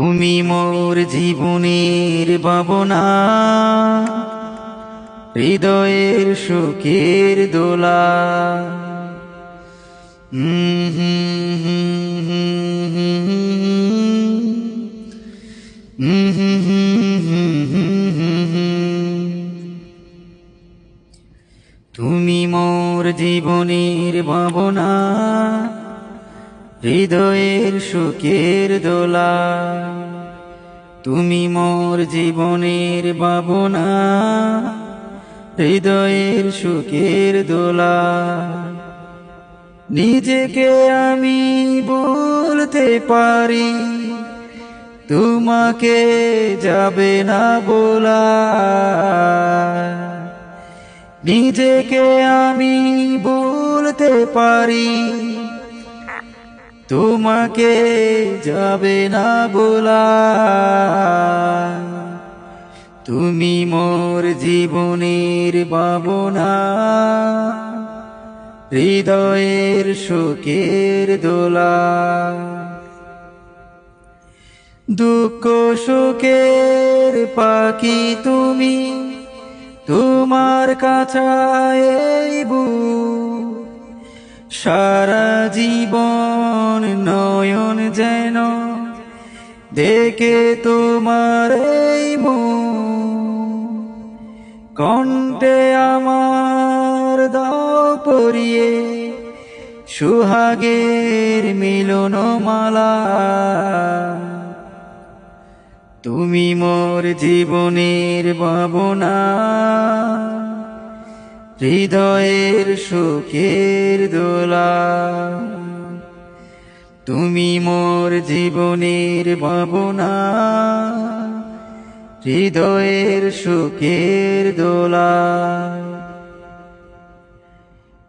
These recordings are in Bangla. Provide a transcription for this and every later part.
তুমি মোর জীবনের ভাবনা, হৃদয়ের সুখের দোলা। তুমি মোর জীবনের ভাবনা, হৃদয়ের সুখের দোলা। তুমি মোর জীবনের ভাবনা, হৃদয়ের সুখের দোলা। নিজেকে আমি বলতে পারি, তোমাকে যাবে না বলা। নিজেকে আমি বলতে পারি, তোমাকে যাবে না বলা। তুমি মোর জীবনের ভাবনা, হৃদয়ের সুখের দোলা। দুঃখ সুখের পাখি তুমি, তোমার কাছায় সারা জীবন নয়ন যেন দেখে তোমার এই কণ্ঠে আমার দাও পরিয়ে সুহাগের মিলন মালা। তুমি মোর জীবনের ভাবনা, হৃদয়ের সুখের দোলা। তুমি মোর জীবনের ভাবনা, হৃদয়ের সুখের দোলা।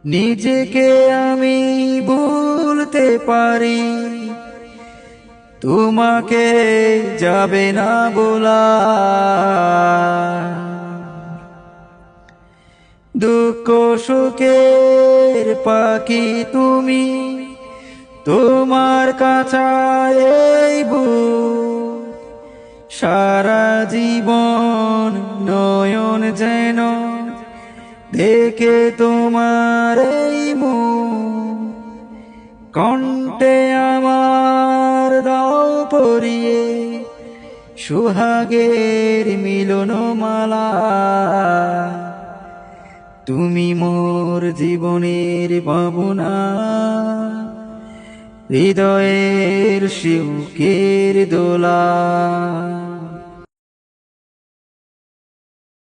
নিজেকে আমি বলতে পারি, তোমাকে যাবে না বলা। দুঃখ সুখের পাখি তুমি, তোমার কাছায় সারা জীবন নয়ন যেন দেখে তোমার এই কণ্ঠে আমার দাও পরিয়ে সুহাগের মিলন মালা। তুমি মোর জীবনের ভাবনা, হৃদয়ের সুখের দোলা।